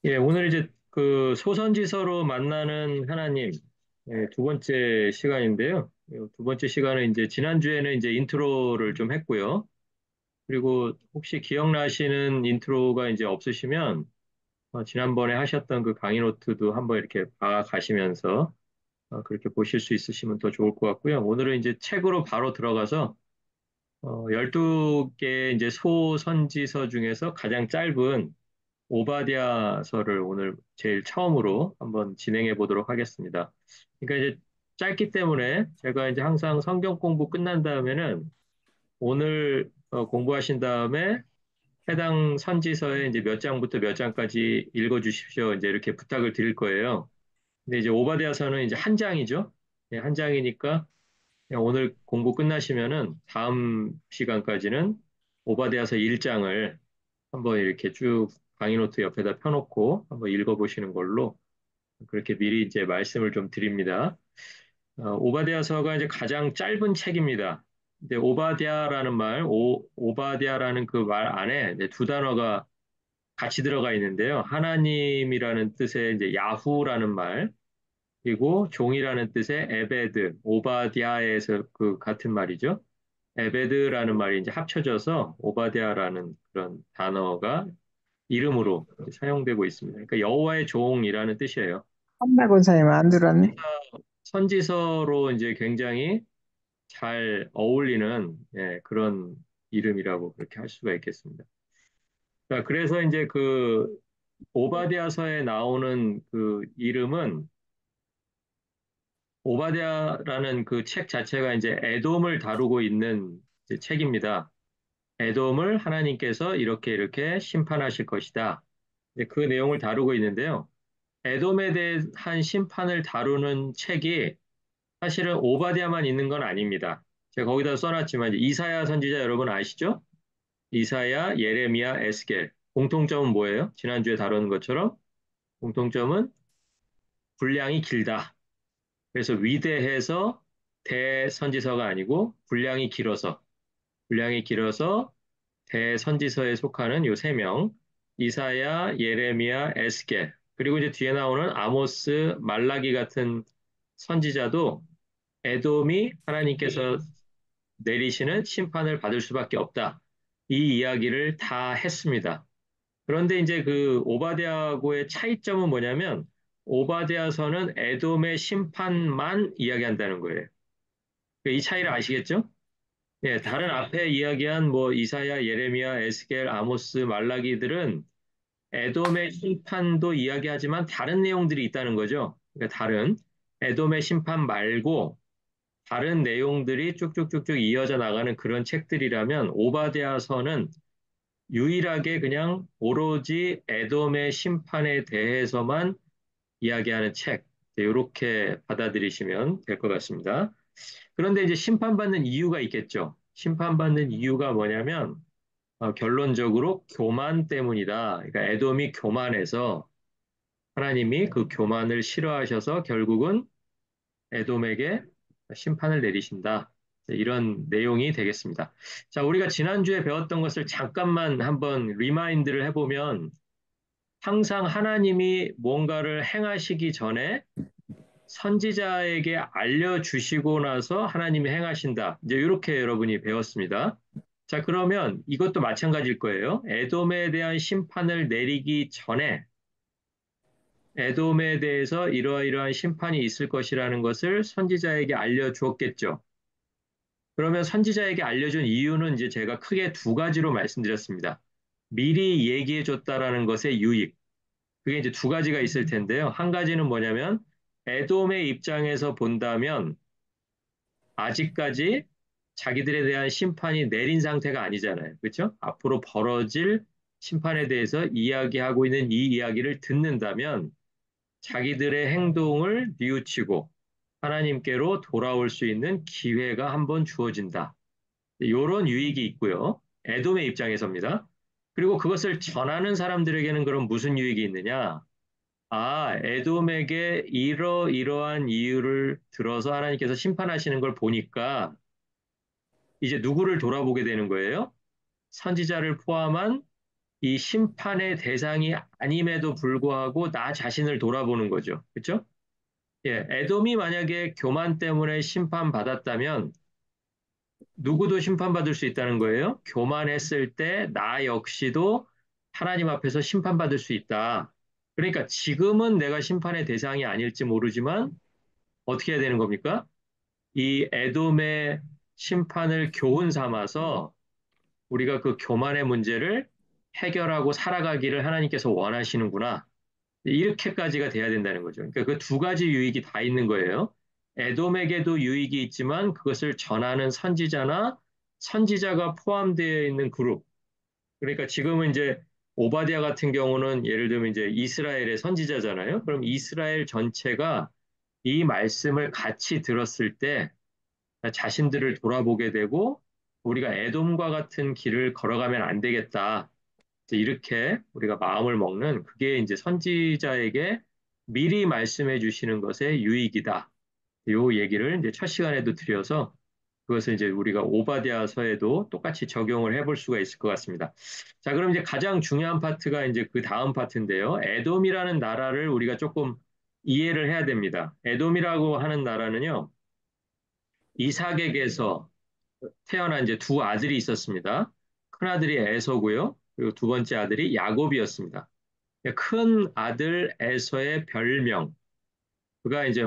예, 오늘 이제 그 소선지서로 만나는 하나님, 두 번째 시간인데요. 두 번째 시간은 이제 지난주에는 이제 인트로를 좀 했고요. 그리고 혹시 기억나시는 인트로가 이제 없으시면 지난번에 하셨던 그 강의 노트도 한번 이렇게 봐 가시면서 그렇게 보실 수 있으시면 더 좋을 것 같고요. 오늘은 이제 책으로 바로 들어가서 12개 이제 소선지서 중에서 가장 짧은 오바댜서를 오늘 제일 처음으로 한번 진행해 보도록 하겠습니다. 그러니까 이제 짧기 때문에 제가 이제 항상 성경 공부 끝난 다음에는 오늘 공부하신 다음에 해당 선지서에 이제 몇 장부터 몇 장까지 읽어 주십시오. 이제 이렇게 부탁을 드릴 거예요. 근데 이제 오바댜서는 이제 한 장이죠. 네, 한 장이니까 그냥 오늘 공부 끝나시면은 다음 시간까지는 오바댜서 1장을 한번 이렇게 쭉 강의노트 옆에다 펴놓고 한번 읽어보시는 걸로 그렇게 미리 이제 말씀을 좀 드립니다. 오바댜서가 이제 가장 짧은 책입니다. 근데 오바댜라는 말, 오바댜라는 그 말 안에 이제 두 단어가 같이 들어가 있는데요. 하나님이라는 뜻의 이제 야후라는 말, 그리고 종이라는 뜻의 에베드, 오바댜에서 그 같은 말이죠. 에베드라는 말이 이제 합쳐져서 오바댜라는 그런 단어가 이름으로 사용되고 있습니다. 그러니까 여호와의 종이라는 뜻이에요. 한나 권사님 안 들었네. 선지서로 이제 굉장히 잘 어울리는 그런 이름이라고 그렇게 할 수가 있겠습니다. 자, 그래서 이제 그 오바댜서에 나오는 그 이름은 오바댜라는 그 책 자체가 이제 에돔을 다루고 있는 이제 책입니다. 에돔을 하나님께서 이렇게 이렇게 심판하실 것이다. 그 내용을 다루고 있는데요. 에돔에 대한 심판을 다루는 책이 사실은 오바댜만 있는 건 아닙니다. 제가 거기다 써놨지만 이사야 선지자 여러분 아시죠? 이사야, 예레미야, 에스겔. 공통점은 뭐예요? 지난주에 다룬 것처럼 공통점은 분량이 길다. 그래서 위대해서 대선지서가 아니고 분량이 길어서 대선지서에 속하는 요 세 명, 이사야, 예레미야, 에스겔, 그리고 이제 뒤에 나오는 아모스, 말라기 같은 선지자도 에돔이 하나님께서 내리시는 심판을 받을 수밖에 없다. 이 이야기를 다 했습니다. 그런데 이제 그 오바댜하고의 차이점은 뭐냐면 오바댜서는 에돔의 심판만 이야기한다는 거예요. 이 차이를 아시겠죠? 예, 다른 앞에 이야기한 뭐 이사야, 예레미야, 에스겔, 아모스, 말라기들은 에돔의 심판도 이야기하지만 다른 내용들이 있다는 거죠. 그러니까 다른 에돔의 심판 말고 다른 내용들이 쭉쭉쭉쭉 이어져 나가는 그런 책들이라면 오바댜서는 유일하게 그냥 오로지 에돔의 심판에 대해서만 이야기하는 책. 이렇게 받아들이시면 될 것 같습니다. 그런데 이제 심판받는 이유가 있겠죠. 심판받는 이유가 뭐냐면 결론적으로 교만 때문이다. 그러니까 에돔이 교만해서 하나님이 그 교만을 싫어하셔서 결국은 에돔에게 심판을 내리신다. 이런 내용이 되겠습니다. 자, 우리가 지난주에 배웠던 것을 잠깐만 한번 리마인드를 해보면 항상 하나님이 뭔가를 행하시기 전에 선지자에게 알려주시고 나서 하나님이 행하신다. 이제 이렇게 여러분이 배웠습니다. 자, 그러면 이것도 마찬가지일 거예요. 에돔에 대한 심판을 내리기 전에 에돔에 대해서 이러이러한 심판이 있을 것이라는 것을 선지자에게 알려주었겠죠. 그러면 선지자에게 알려준 이유는 이제 제가 크게 두 가지로 말씀드렸습니다. 미리 얘기해 줬다라는 것의 유익. 그게 이제 두 가지가 있을 텐데요. 한 가지는 뭐냐면 에돔의 입장에서 본다면 아직까지 자기들에 대한 심판이 내린 상태가 아니잖아요. 그렇죠? 앞으로 벌어질 심판에 대해서 이야기하고 있는 이 이야기를 듣는다면 자기들의 행동을 뉘우치고 하나님께로 돌아올 수 있는 기회가 한번 주어진다. 이런 유익이 있고요. 에돔의 입장에서입니다. 그리고 그것을 전하는 사람들에게는 그럼 무슨 유익이 있느냐? 아, 에돔에게 이러이러한 이유를 들어서 하나님께서 심판하시는 걸 보니까 이제 누구를 돌아보게 되는 거예요? 선지자를 포함한 이 심판의 대상이 아님에도 불구하고 나 자신을 돌아보는 거죠. 그렇죠? 예, 에돔이 만약에 교만 때문에 심판받았다면 누구도 심판받을 수 있다는 거예요. 교만했을 때 나 역시도 하나님 앞에서 심판받을 수 있다. 그러니까 지금은 내가 심판의 대상이 아닐지 모르지만 어떻게 해야 되는 겁니까? 이 에돔의 심판을 교훈 삼아서 우리가 그 교만의 문제를 해결하고 살아가기를 하나님께서 원하시는구나. 이렇게까지가 돼야 된다는 거죠. 그러니까 그 두 가지 유익이 다 있는 거예요. 에돔에게도 유익이 있지만 그것을 전하는 선지자나 선지자가 포함되어 있는 그룹. 그러니까 지금은 이제 오바댜 같은 경우는 예를 들면 이제 이스라엘의 선지자잖아요. 그럼 이스라엘 전체가 이 말씀을 같이 들었을 때 자신들을 돌아보게 되고 우리가 에돔과 같은 길을 걸어가면 안 되겠다. 이렇게 우리가 마음을 먹는 그게 이제 선지자에게 미리 말씀해 주시는 것의 유익이다. 요 얘기를 이제 첫 시간에도 드려서 그것을 이제 우리가 오바댜서에도 똑같이 적용을 해볼 수가 있을 것 같습니다. 자, 그럼 이제 가장 중요한 파트가 이제 그 다음 파트인데요. 에돔이라는 나라를 우리가 조금 이해를 해야 됩니다. 에돔이라고 하는 나라는요, 이삭에게서 태어난 이제 두 아들이 있었습니다. 큰 아들이 에서고요. 그리고 두 번째 아들이 야곱이었습니다. 큰 아들 에서의 별명, 그가 이제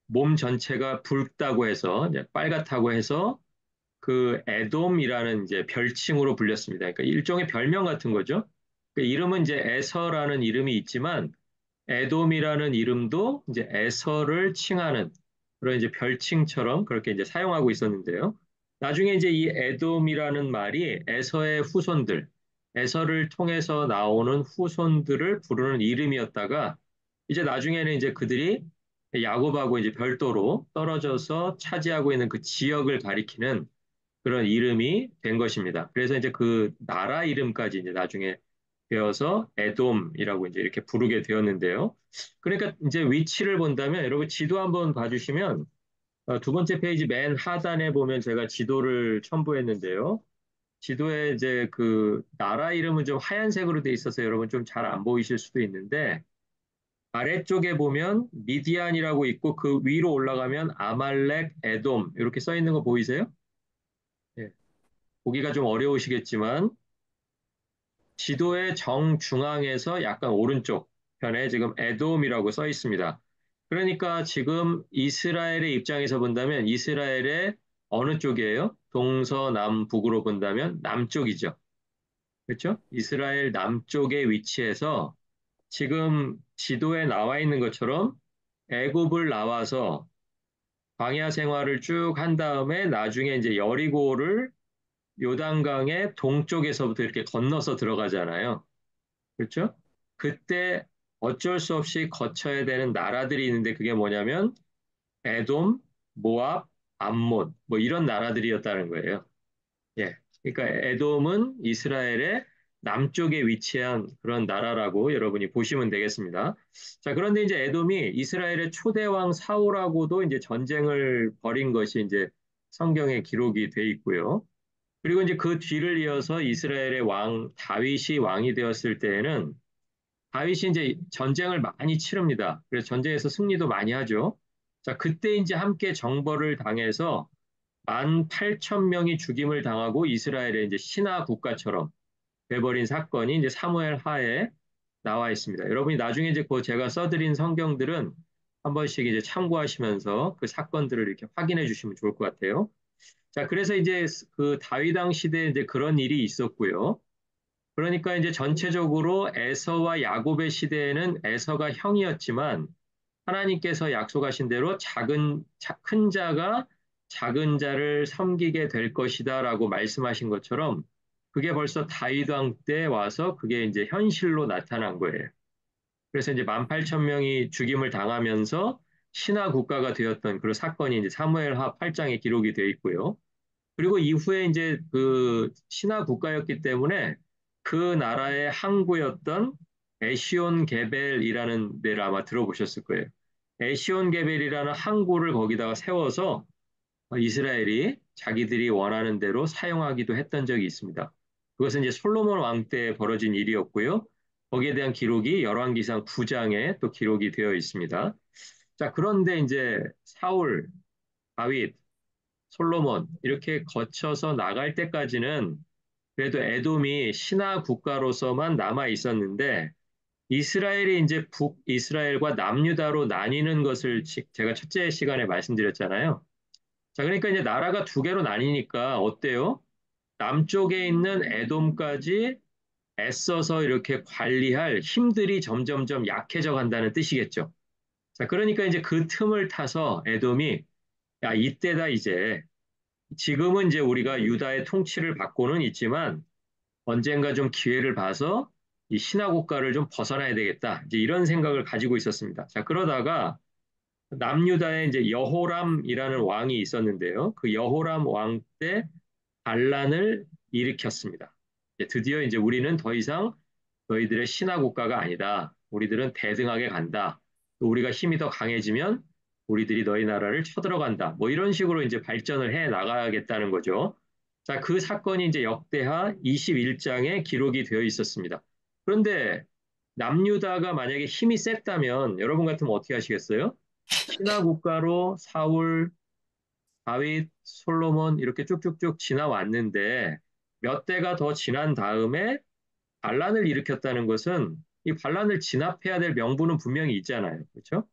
몸 전체가 붉다고 해서 이제 빨갛다고 해서 그 에돔이라는 이제 별칭으로 불렸습니다. 그러니까 일종의 별명 같은 거죠. 그 이름은 이제 에서라는 이름이 있지만 에돔이라는 이름도 이제 에서를 칭하는 그런 이제 별칭처럼 그렇게 이제 사용하고 있었는데요. 나중에 이제 이 에돔이라는 말이 에서의 후손들, 에서를 통해서 나오는 후손들을 부르는 이름이었다가 이제 나중에는 이제 그들이 야곱하고 이제 별도로 떨어져서 차지하고 있는 그 지역을 가리키는 그런 이름이 된 것입니다. 그래서 이제 그 나라 이름까지 이제 나중에 되어서 에돔이라고 이제 이렇게 부르게 되었는데요. 그러니까 이제 위치를 본다면 여러분 지도 한번 봐주시면 두 번째 페이지 맨 하단에 보면 제가 지도를 첨부했는데요. 지도에 이제 그 나라 이름은 좀 하얀색으로 돼 있어서 여러분 좀 잘 안 보이실 수도 있는데 아래쪽에 보면 미디안이라고 있고 그 위로 올라가면 아말렉, 에돔 이렇게 써 있는 거 보이세요? 예, 보기가 좀 어려우시겠지만 지도의 정중앙에서 약간 오른쪽 편에 지금 에돔이라고 써 있습니다. 그러니까 지금 이스라엘의 입장에서 본다면 이스라엘의 어느 쪽이에요? 동서남북으로 본다면 남쪽이죠. 그렇죠? 이스라엘 남쪽에 위치해서 지금 지도에 나와 있는 것처럼 애굽을 나와서 광야 생활을 쭉 한 다음에 나중에 이제 여리고를 요단강의 동쪽에서부터 이렇게 건너서 들어가잖아요. 그렇죠? 그때 어쩔 수 없이 거쳐야 되는 나라들이 있는데 그게 뭐냐면 에돔, 모압, 암몬 뭐 이런 나라들이었다는 거예요. 예. 그러니까 에돔은 이스라엘의 남쪽에 위치한 그런 나라라고 여러분이 보시면 되겠습니다. 자, 그런데 이제 에돔이 이스라엘의 초대왕 사울하고도 이제 전쟁을 벌인 것이 이제 성경에 기록이 돼 있고요. 그리고 이제 그 뒤를 이어서 이스라엘의 왕 다윗이 왕이 되었을 때에는 다윗이 이제 전쟁을 많이 치릅니다. 그래서 전쟁에서 승리도 많이 하죠. 자, 그때 이제 함께 정벌을 당해서 18,000명이 죽임을 당하고 이스라엘의 이제 신화 국가처럼 돼버린 사건이 이제 사무엘 하에 나와 있습니다. 여러분이 나중에 이제 그 제가 써드린 성경들은 한 번씩 이제 참고하시면서 그 사건들을 이렇게 확인해 주시면 좋을 것 같아요. 자, 그래서 이제 그 다윗 왕 시대에 이제 그런 일이 있었고요. 그러니까 이제 전체적으로 에서와 야곱의 시대에는 에서가 형이었지만 하나님께서 약속하신 대로 큰 자가 작은 자를 섬기게 될 것이다라고 말씀하신 것처럼 그게 벌써 다윗 왕 때 와서 그게 이제 현실로 나타난 거예요. 그래서 이제 18,000명이 죽임을 당하면서 신하 국가가 되었던 그런 사건이 이제 사무엘하 8장에 기록이 되어 있고요. 그리고 이후에 이제 그 신화 국가였기 때문에 그 나라의 항구였던 에시온 게벨이라는 데를 아마 들어보셨을 거예요. 에시온 게벨이라는 항구를 거기다가 세워서 이스라엘이 자기들이 원하는 대로 사용하기도 했던 적이 있습니다. 그것은 이제 솔로몬 왕 때 벌어진 일이었고요. 거기에 대한 기록이 열왕기상 9장에 또 기록이 되어 있습니다. 자, 그런데 이제 사울, 다윗, 솔로몬 이렇게 거쳐서 나갈 때까지는 그래도 에돔이 신하 국가로서만 남아 있었는데 이스라엘이 이제 북이스라엘과 남유다로 나뉘는 것을 제가 첫째 시간에 말씀드렸잖아요. 자, 그러니까 이제 나라가 두 개로 나뉘니까 어때요? 남쪽에 있는 에돔까지 애써서 이렇게 관리할 힘들이 점점점 약해져 간다는 뜻이겠죠. 자, 그러니까 이제 그 틈을 타서 에돔이 야, 이때다 이제. 지금은 이제 우리가 유다의 통치를 받고는 있지만 언젠가 좀 기회를 봐서 이 신하 국가를 좀 벗어나야 되겠다. 이제 이런 생각을 가지고 있었습니다. 자, 그러다가 남유다에 이제 여호람이라는 왕이 있었는데요. 그 여호람 왕 때 반란을 일으켰습니다. 드디어 이제 우리는 더 이상 너희들의 신하 국가가 아니다. 우리들은 대등하게 간다. 또 우리가 힘이 더 강해지면 우리들이 너희 나라를 쳐들어간다. 뭐 이런 식으로 이제 발전을 해 나가겠다는 거죠. 자, 그 사건이 이제 역대하 21장에 기록이 되어 있었습니다. 그런데 남유다가 만약에 힘이 셌다면 여러분 같으면 어떻게 하시겠어요? 신하 국가로 사울, 다윗, 솔로몬 이렇게 쭉쭉쭉 지나왔는데 몇 대가 더 지난 다음에 반란을 일으켰다는 것은 이 반란을 진압해야 될 명분은 분명히 있잖아요. 그렇죠?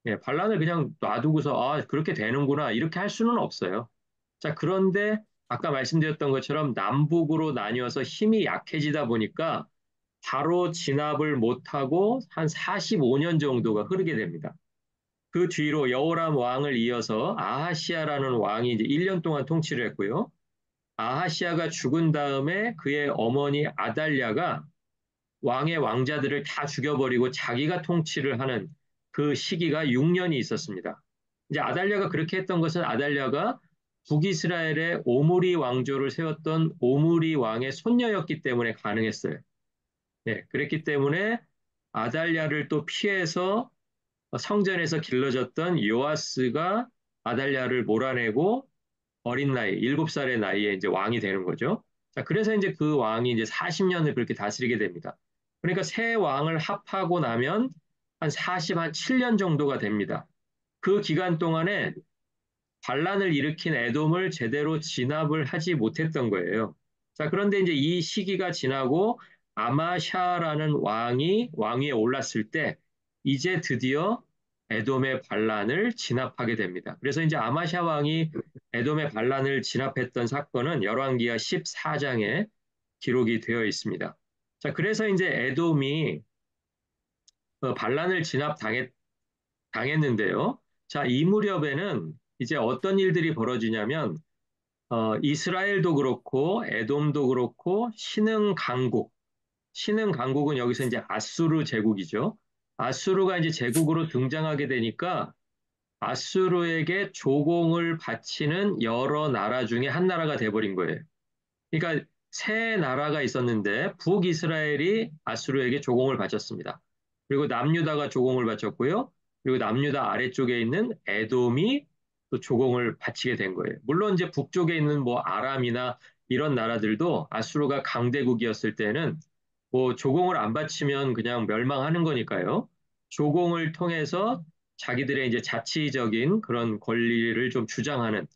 예, 반란을 그냥 놔두고서 아, 그렇게 되는구나 이렇게 할 수는 없어요. 자, 그런데 아까 말씀드렸던 것처럼 남북으로 나뉘어서 힘이 약해지다 보니까 바로 진압을 못하고 한 45년 정도가 흐르게 됩니다. 그 뒤로 여호람 왕을 이어서 아하시아라는 왕이 이제 1년 동안 통치를 했고요. 아하시아가 죽은 다음에 그의 어머니 아달랴가 왕의 왕자들을 다 죽여버리고 자기가 통치를 하는 그 시기가 6년이 있었습니다. 이제 아달랴가 그렇게 했던 것은 아달랴가 북이스라엘의 오므리 왕조를 세웠던 오므리 왕의 손녀였기 때문에 가능했어요. 네, 그랬기 때문에 아달랴를 또 피해서 성전에서 길러졌던 요아스가 아달랴를 몰아내고 어린 나이, 7살의 나이에 이제 왕이 되는 거죠. 자, 그래서 이제 그 왕이 이제 40년을 그렇게 다스리게 됩니다. 그러니까 새 왕을 합하고 나면 한 47년 정도가 됩니다. 그 기간 동안에 반란을 일으킨 에돔을 제대로 진압을 하지 못했던 거예요. 자, 그런데 이제 이 시기가 지나고 아마샤라는 왕이 왕위에 올랐을 때 이제 드디어 에돔의 반란을 진압하게 됩니다. 그래서 이제 아마샤 왕이 에돔의 반란을 진압했던 사건은 열왕기하 14장에 기록이 되어 있습니다. 자, 그래서 이제 에돔이 반란을 당했는데요. 자, 이 무렵에는 이제 어떤 일들이 벌어지냐면 이스라엘도 그렇고 에돔도 그렇고 신흥 강국은 여기서 이제 아수르 제국이죠. 아수르가 이제 제국으로 등장하게 되니까 아수르에게 조공을 바치는 여러 나라 중에 한 나라가 돼버린 거예요. 그러니까 세 나라가 있었는데 북이스라엘이 아수르에게 조공을 바쳤습니다. 그리고 남유다가 조공을 바쳤고요. 그리고 남유다 아래쪽에 있는 에돔이 또 조공을 바치게 된 거예요. 물론 이제 북쪽에 있는 뭐 아람이나 이런 나라들도 아수르가 강대국이었을 때는 뭐 조공을 안 바치면 그냥 멸망하는 거니까요. 조공을 통해서 자기들의 이제 자치적인 그런 권리를 좀 주장하는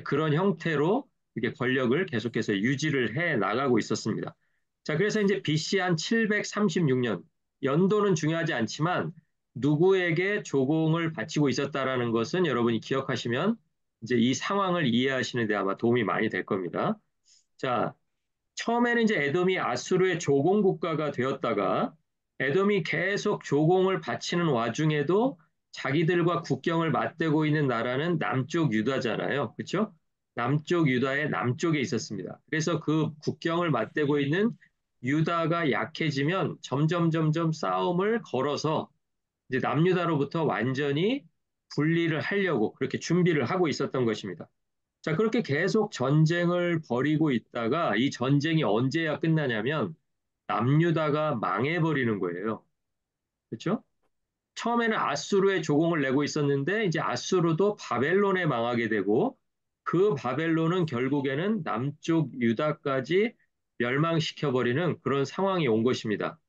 그런 형태로 이게 권력을 계속해서 유지를 해 나가고 있었습니다. 자, 그래서 이제 BC 한 736년, 연도는 중요하지 않지만 누구에게 조공을 바치고 있었다라는 것은 여러분이 기억하시면 이제 이 상황을 이해하시는 데 아마 도움이 많이 될 겁니다. 자, 처음에는 이제 에돔이 아수르의 조공 국가가 되었다가 에돔이 계속 조공을 바치는 와중에도 자기들과 국경을 맞대고 있는 나라는 남쪽 유다잖아요. 그렇죠? 남쪽 유다의 남쪽에 있었습니다. 그래서 그 국경을 맞대고 있는 유다가 약해지면 점점 싸움을 걸어서 이제 남유다로부터 완전히 분리를 하려고 그렇게 준비를 하고 있었던 것입니다. 자, 그렇게 계속 전쟁을 벌이고 있다가 이 전쟁이 언제야 끝나냐면 남유다가 망해버리는 거예요. 그렇죠? 처음에는 아수르의 조공을 내고 있었는데 이제 아수르도 바벨론에 망하게 되고 그 바벨론은 결국에는 남쪽 유다까지 멸망시켜버리는 그런 상황이 온 것입니다.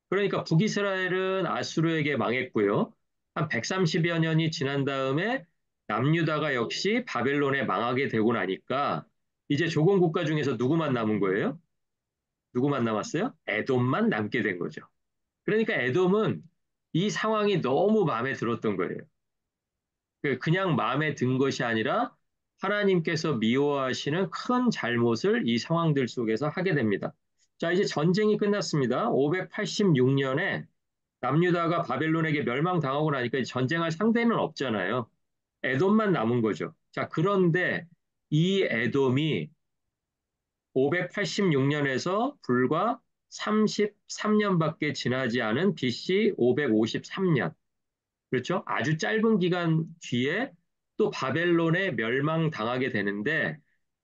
그러니까 북이스라엘은 아수르에게 망했고요. 한 130여 년이 지난 다음에 남유다가 역시 바벨론에 망하게 되고 나니까 이제 조공 국가 중에서 누구만 남은 거예요? 누구만 남았어요? 에돔만 남게 된 거죠. 그러니까 에돔은 이 상황이 너무 마음에 들었던 거예요. 그냥 마음에 든 것이 아니라 하나님께서 미워하시는 큰 잘못을 이 상황들 속에서 하게 됩니다. 자, 이제 전쟁이 끝났습니다. 586년에 남유다가 바벨론에게 멸망당하고 나니까 이제 전쟁할 상대는 없잖아요. 에돔만 남은 거죠. 자, 그런데 이 에돔이 586년에서 불과 33년밖에 지나지 않은 BC 553년. 그렇죠? 아주 짧은 기간 뒤에 또 바벨론에 멸망당하게 되는데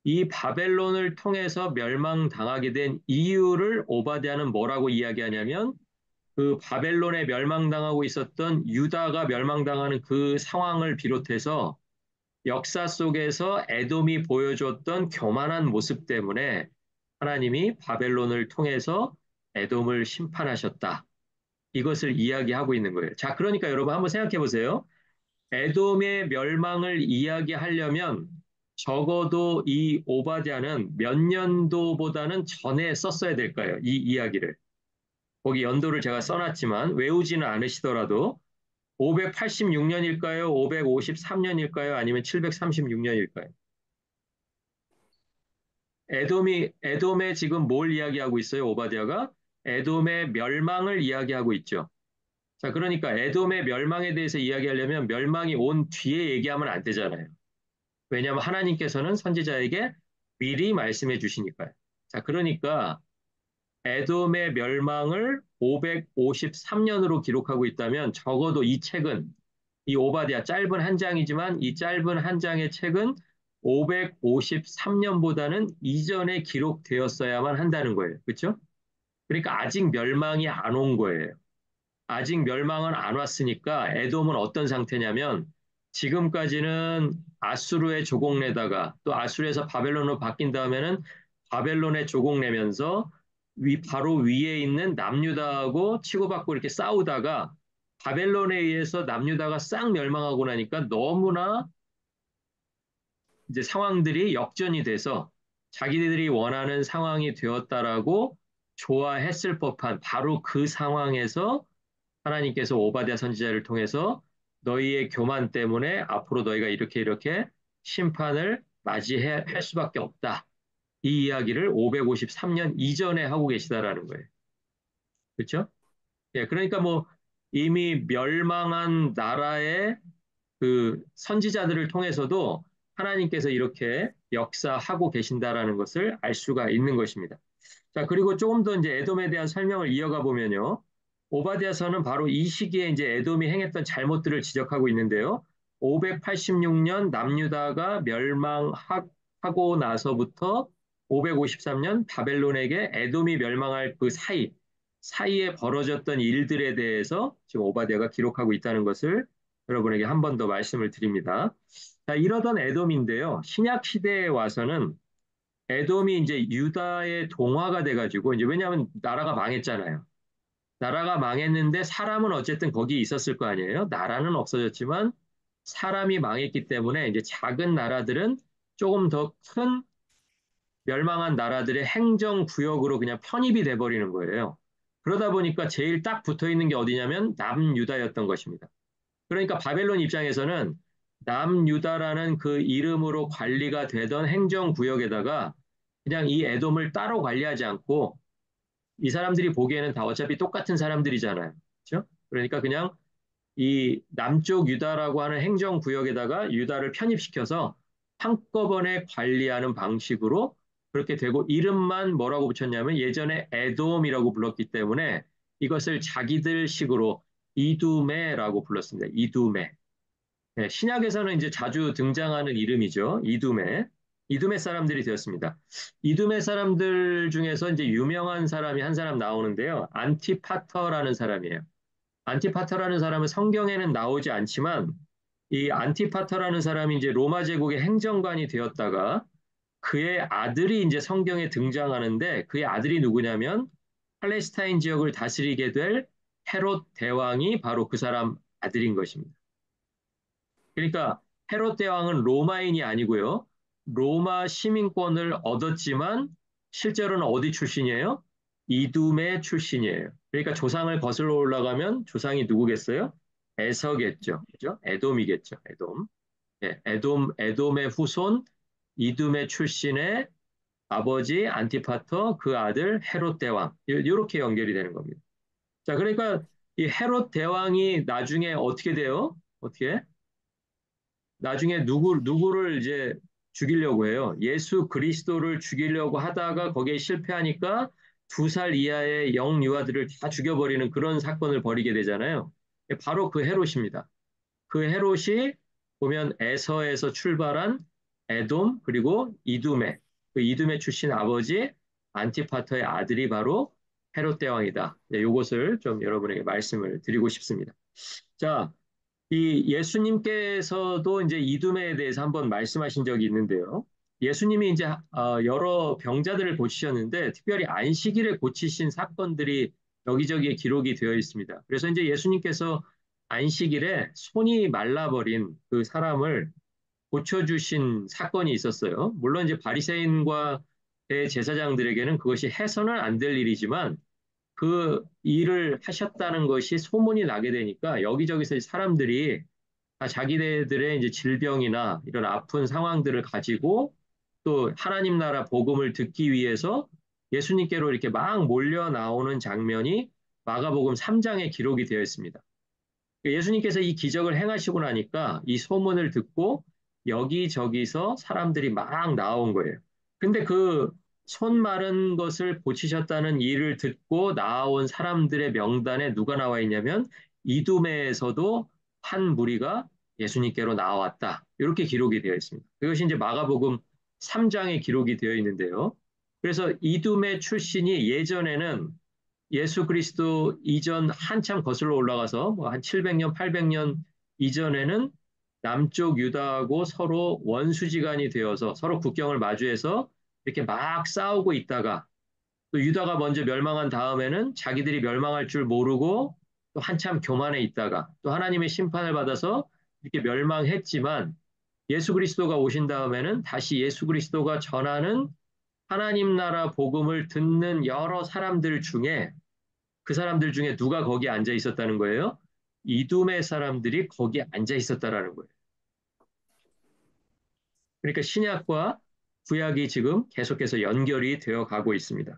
이 바벨론을 통해서 멸망당하게 된 이유를 오바댜는 뭐라고 이야기하냐면 그 바벨론에 멸망당하고 있었던 유다가 멸망당하는 그 상황을 비롯해서 역사 속에서 에돔이 보여줬던 교만한 모습 때문에 하나님이 바벨론을 통해서 에돔을 심판하셨다. 이것을 이야기하고 있는 거예요. 자, 그러니까 여러분 한번 생각해 보세요. 에돔의 멸망을 이야기하려면 적어도 이 오바댜는 몇 년도보다는 전에 썼어야 될까요? 이 이야기를. 거기 연도를 제가 써놨지만 외우지는 않으시더라도 586년일까요? 553년일까요? 아니면 736년일까요? 에돔의 지금 뭘 이야기하고 있어요? 오바댜가 에돔의 멸망을 이야기하고 있죠. 자, 그러니까 에돔의 멸망에 대해서 이야기하려면 멸망이 온 뒤에 얘기하면 안 되잖아요. 왜냐하면 하나님께서는 선지자에게 미리 말씀해 주시니까요. 자, 그러니까 에돔의 멸망을 553년으로 기록하고 있다면 적어도 이 책은 이 오바댜 짧은 한 장이지만 이 짧은 한 장의 책은 553년보다는 이전에 기록되었어야만 한다는 거예요. 그렇죠? 그러니까 아직 멸망이 안 온 거예요. 아직 멸망은 안 왔으니까 에돔은 어떤 상태냐면 지금까지는 아수르의 조공내다가 또 아수르에서 바벨론으로 바뀐 다음에는 바벨론의 조공내면서 바로 위에 있는 남유다하고 치고받고 이렇게 싸우다가 바벨론에 의해서 남유다가 싹 멸망하고 나니까 너무나 이제 상황들이 역전이 돼서 자기들이 원하는 상황이 되었다라고 좋아했을 법한 바로 그 상황에서 하나님께서 오바댜 선지자를 통해서 너희의 교만 때문에 앞으로 너희가 이렇게 이렇게 심판을 맞이할 수밖에 없다. 이 이야기를 553년 이전에 하고 계시다라는 거예요. 그렇죠? 예, 그러니까 뭐 이미 멸망한 나라의 그 선지자들을 통해서도 하나님께서 이렇게 역사하고 계신다라는 것을 알 수가 있는 것입니다. 자, 그리고 조금 더 이제 에돔에 대한 설명을 이어가 보면요. 오바댜서는 바로 이 시기에 이제 에돔이 행했던 잘못들을 지적하고 있는데요. 586년 남유다가 멸망하고 나서부터 553년 바벨론에게 에돔이 멸망할 그 사이에 벌어졌던 일들에 대해서 지금 오바댜가 기록하고 있다는 것을 여러분에게 한 번 더 말씀을 드립니다. 자, 이러던 에돔인데요. 신약 시대에 와서는 에돔이 이제 유다의 동화가 돼가지고 이제 왜냐하면 나라가 망했잖아요. 나라가 망했는데 사람은 어쨌든 거기 있었을 거 아니에요. 나라는 없어졌지만 사람이 망했기 때문에 이제 작은 나라들은 조금 더 큰 멸망한 나라들의 행정 구역으로 그냥 편입이 돼 버리는 거예요. 그러다 보니까 제일 딱 붙어 있는 게 어디냐면 남유다였던 것입니다. 그러니까 바벨론 입장에서는 남유다라는 그 이름으로 관리가 되던 행정구역에다가 그냥 이 에돔을 따로 관리하지 않고 이 사람들이 보기에는 다 어차피 똑같은 사람들이잖아요. 그렇죠? 그러니까 그냥 이 남쪽 유다라고 하는 행정구역에다가 유다를 편입시켜서 한꺼번에 관리하는 방식으로 그렇게 되고 이름만 뭐라고 붙였냐면 예전에 에돔이라고 불렀기 때문에 이것을 자기들 식으로 이두메라고 불렀습니다. 이두메. 네, 신약에서는 이제 자주 등장하는 이름이죠. 이두메. 이두메 사람들이 되었습니다. 이두메 사람들 중에서 이제 유명한 사람이 한 사람 나오는데요. 안티파터라는 사람이에요. 안티파터라는 사람은 성경에는 나오지 않지만 이 안티파터라는 사람이 이제 로마 제국의 행정관이 되었다가 그의 아들이 이제 성경에 등장하는데 그의 아들이 누구냐면 팔레스타인 지역을 다스리게 될 헤롯 대왕이 바로 그 사람 아들인 것입니다. 그러니까 헤롯 대왕은 로마인이 아니고요. 로마 시민권을 얻었지만 실제로는 어디 출신이에요? 이두메 출신이에요. 그러니까 조상을 거슬러 올라가면 조상이 누구겠어요? 에서겠죠. 그죠? 에돔이겠죠. 에돔. 예, 에돔의 후손 이두메 출신의 아버지 안티파터 그 아들 헤롯 대왕 이렇게 연결이 되는 겁니다. 자, 그러니까 이 헤롯 대왕이 나중에 어떻게 돼요? 어떻게? 나중에 누구를 이제 죽이려고 해요. 예수 그리스도를 죽이려고 하다가 거기에 실패하니까 2살 이하의 영유아들을 다 죽여버리는 그런 사건을 벌이게 되잖아요. 바로 그 헤롯입니다. 그 헤롯이 보면 에서에서 출발한 에돔 그리고 이두메 그 이두메 출신 아버지 안티파터의 아들이 바로 헤롯 대왕이다. 네, 이것을 좀 여러분에게 말씀을 드리고 싶습니다. 자, 이 예수님께서도 이제 이두메에 대해서 한번 말씀하신 적이 있는데요. 예수님이 이제 여러 병자들을 고치셨는데 특별히 안식일에 고치신 사건들이 여기저기에 기록이 되어 있습니다. 그래서 이제 예수님께서 안식일에 손이 말라버린 그 사람을 고쳐주신 사건이 있었어요. 물론 이제 바리새인과 대제사장들에게는 그것이 해서는 안 될 일이지만 그 일을 하셨다는 것이 소문이 나게 되니까 여기저기서 사람들이 다 자기네들의 이제 질병이나 이런 아픈 상황들을 가지고 또 하나님 나라 복음을 듣기 위해서 예수님께로 이렇게 막 몰려 나오는 장면이 마가복음 3장에 기록이 되어 있습니다. 예수님께서 이 기적을 행하시고 나니까 이 소문을 듣고 여기저기서 사람들이 막 나온 거예요. 근데 그 손 마른 것을 고치셨다는 일을 듣고 나온 사람들의 명단에 누가 나와 있냐면 이두메에서도 한 무리가 예수님께로 나왔다. 이렇게 기록이 되어 있습니다. 그것이 이제 마가복음 3장에 기록이 되어 있는데요. 그래서 이두메 출신이 예전에는 예수 그리스도 이전 한참 거슬러 올라가서 뭐한 700년, 800년 이전에는 남쪽 유다하고 서로 원수지간이 되어서 서로 국경을 마주해서 이렇게 막 싸우고 있다가 또 유다가 먼저 멸망한 다음에는 자기들이 멸망할 줄 모르고 또 한참 교만해 있다가 또 하나님의 심판을 받아서 이렇게 멸망했지만 예수 그리스도가 오신 다음에는 다시 예수 그리스도가 전하는 하나님 나라 복음을 듣는 여러 사람들 중에 그 사람들 중에 누가 거기 앉아 있었다는 거예요? 이두메 사람들이 거기 앉아 있었다라는 거예요. 그러니까 신약과 구약이 지금 계속해서 연결이 되어 가고 있습니다.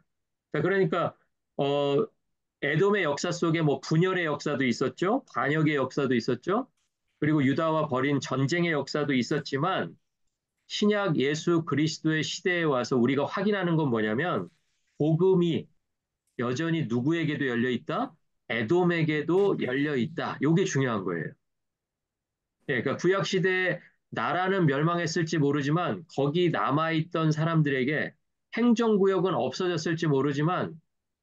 자, 그러니까 어, 에돔의 역사 속에 뭐 분열의 역사도 있었죠. 반역의 역사도 있었죠. 그리고 유다와 벌인 전쟁의 역사도 있었지만 신약 예수 그리스도의 시대에 와서 우리가 확인하는 건 뭐냐면 복음이 여전히 누구에게도 열려 있다? 에돔에게도 열려 있다. 이게 중요한 거예요. 예, 그러니까 구약 시대에 나라는 멸망했을지 모르지만 거기 남아있던 사람들에게 행정구역은 없어졌을지 모르지만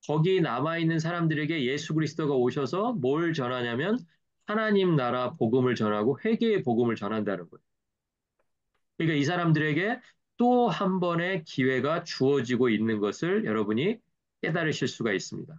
거기 남아있는 사람들에게 예수 그리스도가 오셔서 뭘 전하냐면 하나님 나라 복음을 전하고 회개의 복음을 전한다는 거예요. 그러니까 이 사람들에게 또 한 번의 기회가 주어지고 있는 것을 여러분이 깨달으실 수가 있습니다.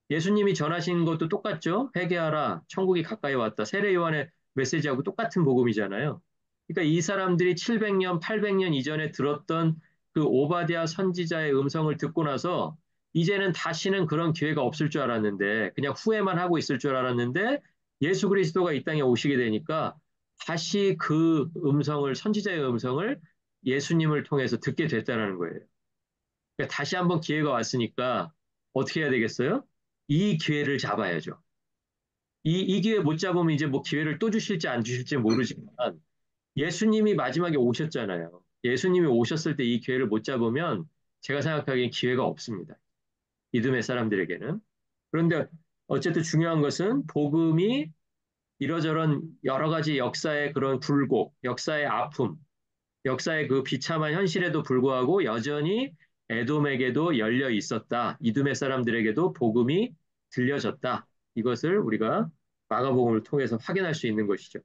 예수님이 전하신 것도 똑같죠. 회개하라, 천국이 가까이 왔다. 세례 요한의 메시지하고 똑같은 복음이잖아요. 그러니까 이 사람들이 700년, 800년 이전에 들었던 그 오바댜 선지자의 음성을 듣고 나서 이제는 다시는 그런 기회가 없을 줄 알았는데 그냥 후회만 하고 있을 줄 알았는데 예수 그리스도가 이 땅에 오시게 되니까 다시 그 음성을 선지자의 음성을 예수님을 통해서 듣게 됐다는 거예요. 그러니까 다시 한번 기회가 왔으니까 어떻게 해야 되겠어요? 이 기회를 잡아야죠. 이 기회 못 잡으면 이제 뭐 기회를 또 주실지 안 주실지 모르지만 예수님이 마지막에 오셨잖아요. 예수님이 오셨을 때 이 기회를 못 잡으면 제가 생각하기엔 기회가 없습니다. 믿음의 사람들에게는. 그런데 어쨌든 중요한 것은 복음이 이러저런 여러 가지 역사의 그런 굴곡, 역사의 아픔, 역사의 그 비참한 현실에도 불구하고 여전히 에돔에게도 열려 있었다. 이두메 사람들에게도 복음이 들려졌다. 이것을 우리가 마가복음을 통해서 확인할 수 있는 것이죠.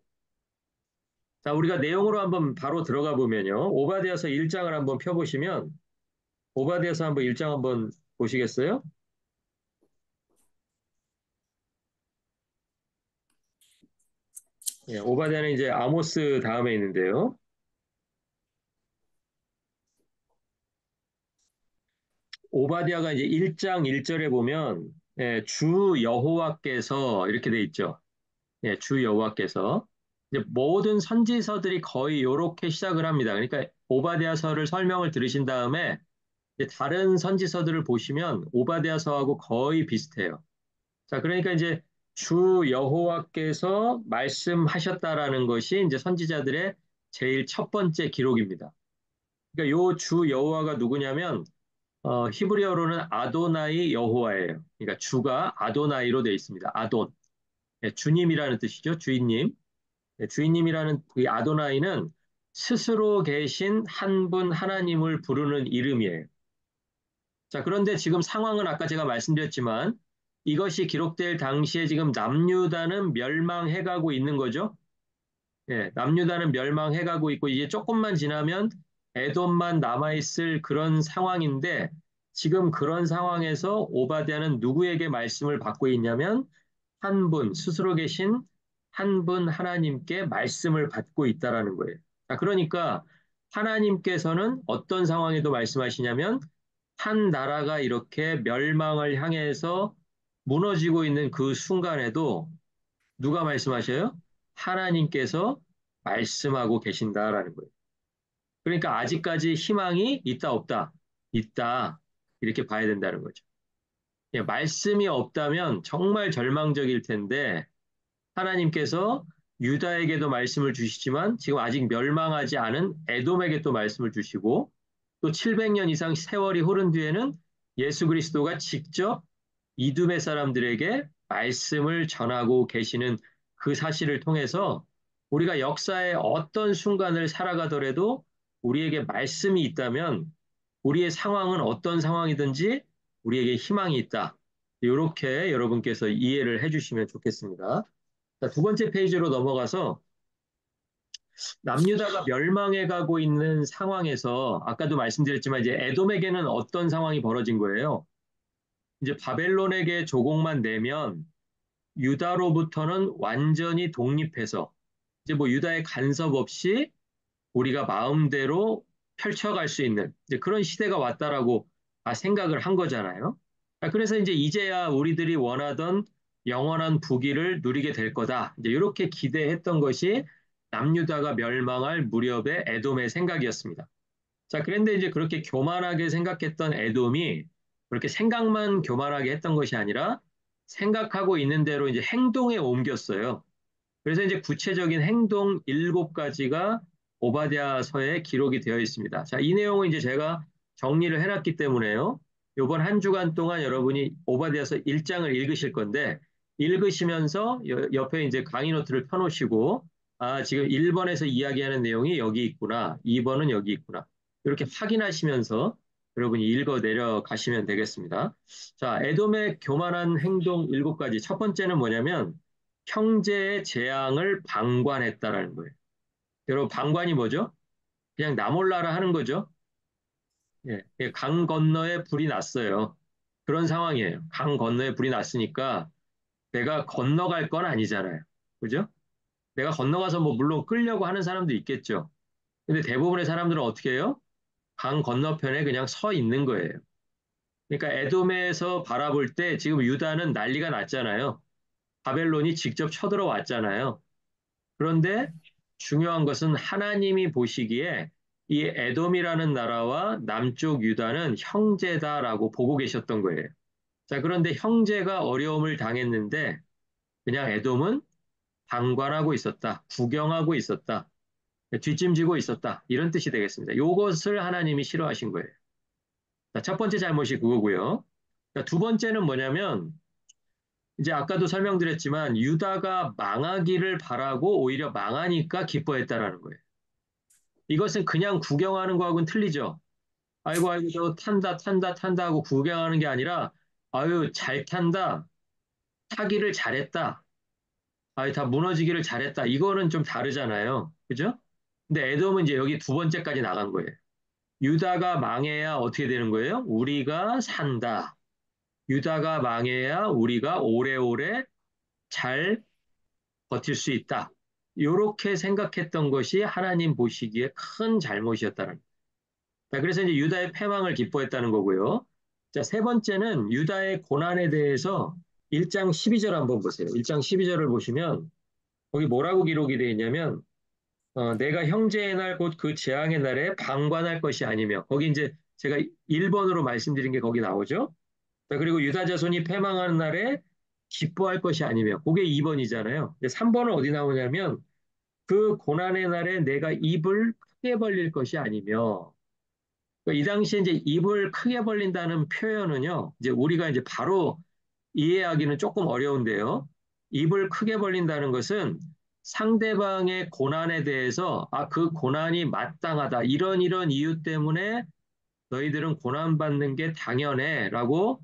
자, 우리가 내용으로 한번 바로 들어가 보면요. 오바댜서 1장을 한번 펴보시면, 오바댜서 한번 1장 한번 보시겠어요? 예, 오바댜는 이제 아모스 다음에 있는데요. 오바댜가 이제 1장 1절에 보면, 예, 주 여호와께서 이렇게 돼 있죠. 예, 주 여호와께서. 이제 모든 선지서들이 거의 이렇게 시작을 합니다. 그러니까 오바댜서를 설명을 들으신 다음에 이제 다른 선지서들을 보시면 오바댜서하고 거의 비슷해요. 자, 그러니까 이제 주 여호와께서 말씀하셨다라는 것이 이제 선지자들의 제일 첫 번째 기록입니다. 그러니까 요 주 여호와가 누구냐면 히브리어로는 아도나이 여호와예요. 그러니까 주가 아도나이로 되어 있습니다. 아돈. 예, 주님이라는 뜻이죠. 주인님. 예, 주인님이라는 이 아도나이는 스스로 계신 한 분 하나님을 부르는 이름이에요. 자, 그런데 지금 상황은 아까 제가 말씀드렸지만 이것이 기록될 당시에 지금 남유다는 멸망해가고 있는 거죠. 예, 남유다는 멸망해가고 있고 이제 조금만 지나면 에돔만 남아있을 그런 상황인데 지금 그런 상황에서 오바댜는 누구에게 말씀을 받고 있냐면 한 분, 스스로 계신 한 분 하나님께 말씀을 받고 있다라는 거예요. 자, 그러니까 하나님께서는 어떤 상황에도 말씀하시냐면 한 나라가 이렇게 멸망을 향해서 무너지고 있는 그 순간에도 누가 말씀하셔요? 하나님께서 말씀하고 계신다라는 거예요. 그러니까 아직까지 희망이 있다, 없다? 있다. 이렇게 봐야 된다는 거죠. 예, 말씀이 없다면 정말 절망적일 텐데 하나님께서 유다에게도 말씀을 주시지만 지금 아직 멸망하지 않은 에돔에게 또 말씀을 주시고 또 700년 이상 세월이 흐른 뒤에는 예수 그리스도가 직접 이두메 사람들에게 말씀을 전하고 계시는 그 사실을 통해서 우리가 역사의 어떤 순간을 살아가더라도 우리에게 말씀이 있다면 우리의 상황은 어떤 상황이든지 우리에게 희망이 있다. 이렇게 여러분께서 이해를 해주시면 좋겠습니다. 자, 두 번째 페이지로 넘어가서 남유다가 멸망해 가고 있는 상황에서 아까도 말씀드렸지만 이제 에돔에게는 어떤 상황이 벌어진 거예요? 이제 바벨론에게 조공만 내면 유다로부터는 완전히 독립해서 이제 뭐 유다의 간섭 없이 우리가 마음대로 펼쳐갈 수 있는 이제 그런 시대가 왔다라고 생각을 한 거잖아요. 그래서 이제 이제야 우리들이 원하던 영원한 부귀를 누리게 될 거다. 이제 이렇게 기대했던 것이 남유다가 멸망할 무렵의 에돔의 생각이었습니다. 자, 그런데 이제 그렇게 교만하게 생각했던 에돔이 그렇게 생각만 교만하게 했던 것이 아니라 생각하고 있는 대로 이제 행동에 옮겼어요. 그래서 이제 구체적인 행동 7가지가 오바댜서에 기록이 되어 있습니다. 자, 이 내용은 이제 제가 정리를 해놨기 때문에요. 이번 한 주간 동안 여러분이 오바댜서 1장을 읽으실 건데 읽으시면서 옆에 이제 강의 노트를 펴놓으시고 지금 1번에서 이야기하는 내용이 여기 있구나. 2번은 여기 있구나. 이렇게 확인하시면서 여러분이 읽어 내려가시면 되겠습니다. 자, 에돔의 교만한 행동 7가지. 첫 번째는 뭐냐면 형제의 재앙을 방관했다라는 거예요. 여러분, 방관이 뭐죠? 그냥 나 몰라라 하는 거죠. 예, 예, 강 건너에 불이 났어요. 그런 상황이에요. 강 건너에 불이 났으니까 내가 건너갈 건 아니잖아요. 그죠? 내가 건너가서 뭐 물론 끌려고 하는 사람도 있겠죠. 근데 대부분의 사람들은 어떻게 해요? 강 건너편에 그냥 서 있는 거예요. 그러니까 에돔에서 바라볼 때 지금 유다는 난리가 났잖아요. 바벨론이 직접 쳐들어왔잖아요. 그런데 중요한 것은 하나님이 보시기에 이 에돔이라는 나라와 남쪽 유다는 형제다라고 보고 계셨던 거예요. 자, 그런데 형제가 어려움을 당했는데 그냥 에돔은 방관하고 있었다. 구경하고 있었다. 뒷짐지고 있었다. 이런 뜻이 되겠습니다. 이것을 하나님이 싫어하신 거예요. 자, 첫 번째 잘못이 그거고요. 자, 두 번째는 뭐냐면 이제 아까도 설명드렸지만 유다가 망하기를 바라고 오히려 망하니까 기뻐했다라는 거예요. 이것은 그냥 구경하는 거하고는 틀리죠. 아이고, 아이고, 저 탄다, 탄다, 탄다 하고 구경하는 게 아니라, 아유, 잘 탄다. 타기를 잘했다. 아유, 다 무너지기를 잘했다. 이거는 좀 다르잖아요. 그죠? 근데 에돔은 이제 여기 두 번째까지 나간 거예요. 유다가 망해야 어떻게 되는 거예요? 우리가 산다. 유다가 망해야 우리가 오래오래 잘 버틸 수 있다. 이렇게 생각했던 것이 하나님 보시기에 큰 잘못이었다는 거예요. 자, 그래서 이제 유다의 패망을 기뻐했다는 거고요. 자, 세 번째는 유다의 고난에 대해서 1장 12절 한번 보세요. 1장 12절을 보시면 거기 뭐라고 기록이 되어 있냐면 내가 형제의 날 곧 그 재앙의 날에 방관할 것이 아니며 거기 이제 제가 1번으로 말씀드린 게 거기 나오죠. 자, 그리고 유다 자손이 패망하는 날에 기뻐할 것이 아니며 그게 2번이잖아요. 3번은 어디 나오냐면 그 고난의 날에 내가 입을 크게 벌릴 것이 아니며 그러니까 이 당시에 이제 입을 크게 벌린다는 표현은요. 이제 우리가 이제 바로 이해하기는 조금 어려운데요. 입을 크게 벌린다는 것은 상대방의 고난에 대해서 그 고난이 마땅하다. 이런 이유 때문에 너희들은 고난받는 게 당연해라고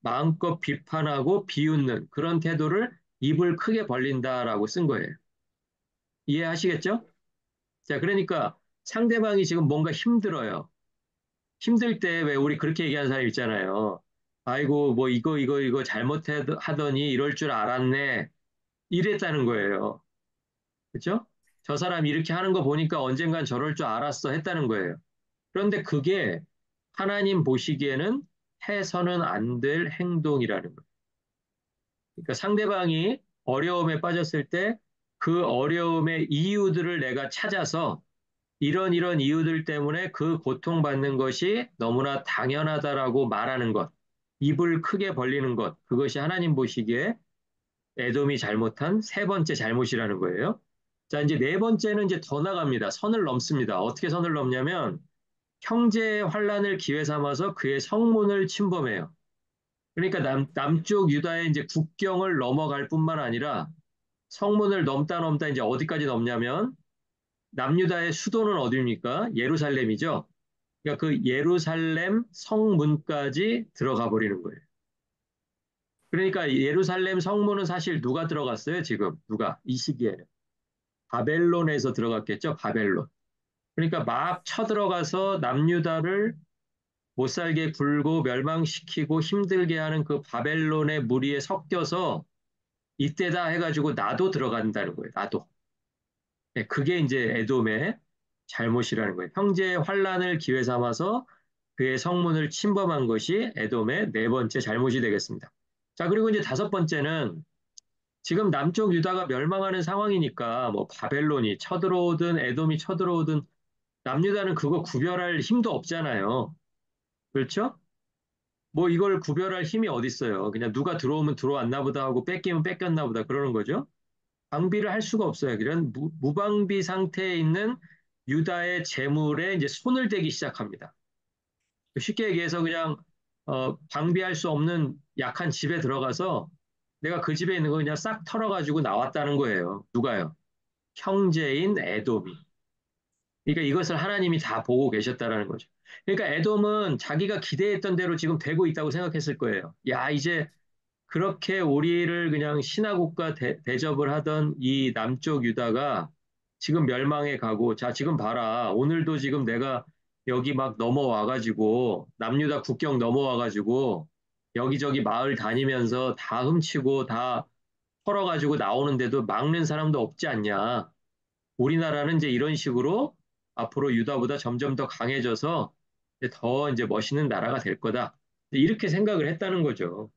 마음껏 비판하고 비웃는 그런 태도를 입을 크게 벌린다라고 쓴 거예요. 이해하시겠죠? 자, 그러니까 상대방이 지금 뭔가 힘들어요. 힘들 때 왜 우리 그렇게 얘기하는 사람 있잖아요. 아이고, 뭐 이거 잘못하더니 이럴 줄 알았네. 이랬다는 거예요. 그렇죠? 저 사람 이렇게 하는 거 보니까 언젠간 저럴 줄 알았어 했다는 거예요. 그런데 그게 하나님 보시기에는 해서는 안 될 행동이라는 거예요. 그러니까 상대방이 어려움에 빠졌을 때 그 어려움의 이유들을 내가 찾아서 이런 이유들 때문에 그 고통받는 것이 너무나 당연하다라고 말하는 것, 입을 크게 벌리는 것, 그것이 하나님 보시기에 에돔이 잘못한 세 번째 잘못이라는 거예요. 자, 이제 네 번째는 이제 더 나갑니다. 선을 넘습니다. 어떻게 선을 넘냐면 형제의 환란을 기회 삼아서 그의 성문을 침범해요. 그러니까 남쪽 유다의 이제 국경을 넘어갈 뿐만 아니라 성문을 넘다 이제 어디까지 넘냐면 남유다의 수도는 어디입니까? 예루살렘이죠. 그러니까 그 예루살렘 성문까지 들어가 버리는 거예요. 그러니까 예루살렘 성문은 사실 누가 들어갔어요, 지금? 누가? 이 시기에는. 바벨론에서 들어갔겠죠, 바벨론. 그러니까 막 쳐들어가서 남유다를 못 살게 굴고 멸망시키고 힘들게 하는 그 바벨론의 무리에 섞여서 이때다 해가지고 나도 들어간다는 거예요, 나도. 네, 그게 이제 에돔의 잘못이라는 거예요. 형제의 환란을 기회 삼아서 그의 성문을 침범한 것이 에돔의 네 번째 잘못이 되겠습니다. 자, 그리고 이제 다섯 번째는 지금 남쪽 유다가 멸망하는 상황이니까 뭐 바벨론이 쳐들어오든 에돔이 쳐들어오든 남유다는 그거 구별할 힘도 없잖아요. 그렇죠? 뭐 이걸 구별할 힘이 어디 있어요? 그냥 누가 들어오면 들어왔나 보다 하고 뺏기면 뺏겼나 보다 그러는 거죠. 방비를 할 수가 없어요. 이런 무방비 상태에 있는 유다의 재물에 이제 손을 대기 시작합니다. 쉽게 얘기해서 그냥 방비할 수 없는 약한 집에 들어가서 내가 그 집에 있는 거 그냥 싹 털어가지고 나왔다는 거예요. 누가요? 형제인 에돔이. 그러니까 이것을 하나님이 다 보고 계셨다라는 거죠. 그러니까 에돔은 자기가 기대했던 대로 지금 되고 있다고 생각했을 거예요. 야, 이제 그렇게 우리를 그냥 신하국가 대접을 하던 이 남쪽 유다가 지금 멸망해 가고, 자, 지금 봐라. 오늘도 지금 내가 여기 막 넘어와가지고, 남유다 국경 넘어와가지고, 여기저기 마을 다니면서 다 훔치고 다 털어가지고 나오는데도 막는 사람도 없지 않냐. 우리나라는 이제 이런 식으로 앞으로 유다보다 점점 더 강해져서 더 이제 멋있는 나라가 될 거다. 이렇게 생각을 했다는 거죠.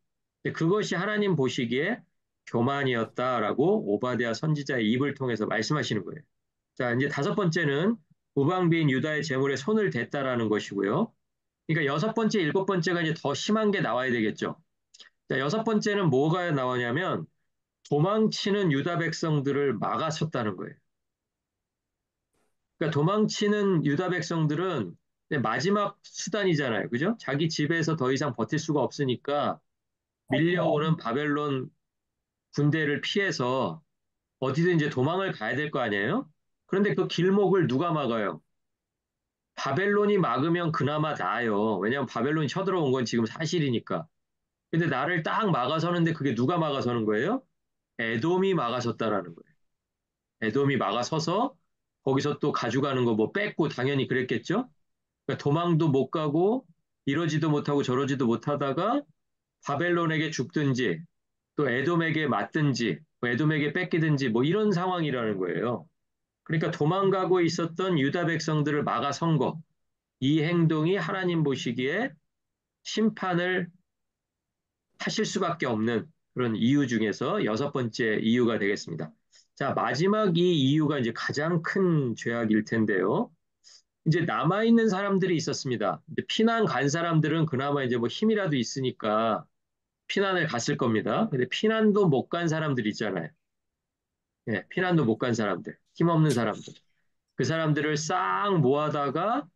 그것이 하나님 보시기에 교만이었다라고 오바댜 선지자의 입을 통해서 말씀하시는 거예요. 자, 이제 다섯 번째는 우방비인 유다의 재물에 손을 댔다라는 것이고요. 그러니까 여섯 번째, 일곱 번째가 이제 더 심한 게 나와야 되겠죠. 자, 여섯 번째는 뭐가 나오냐면 도망치는 유다 백성들을 막아섰다는 거예요. 그러니까 도망치는 유다 백성들은 마지막 수단이잖아요. 그죠? 자기 집에서 더 이상 버틸 수가 없으니까 밀려오는 바벨론 군대를 피해서 어디든 이제 도망을 가야 될 거 아니에요? 그런데 그 길목을 누가 막아요? 바벨론이 막으면 그나마 나아요. 왜냐하면 바벨론이 쳐들어온 건 지금 사실이니까. 근데 나를 딱 막아서는데 그게 누가 막아서는 거예요? 에돔이 막아섰다라는 거예요. 에돔이 막아서서 거기서 또 가져가는 거 뭐 뺏고 당연히 그랬겠죠? 그러니까 도망도 못 가고 이러지도 못하고 저러지도 못하다가 바벨론에게 죽든지 또 에돔에게 맞든지 뭐 에돔에게 뺏기든지 뭐 이런 상황이라는 거예요. 그러니까 도망가고 있었던 유다 백성들을 막아선 거. 이 행동이 하나님 보시기에 심판을 하실 수밖에 없는 그런 이유 중에서 여섯 번째 이유가 되겠습니다. 자, 마지막 이 이유가 이제 가장 큰 죄악일 텐데요. 이제 남아있는 사람들이 있었습니다. 이제 피난 간 사람들은 그나마 이제 뭐 힘이라도 있으니까 피난을 갔을 겁니다. 근데 피난도 못 간 사람들 있잖아요. 예, 피난도 못 간 사람들, 힘없는 사람들. 그 사람들을 싹 모아다가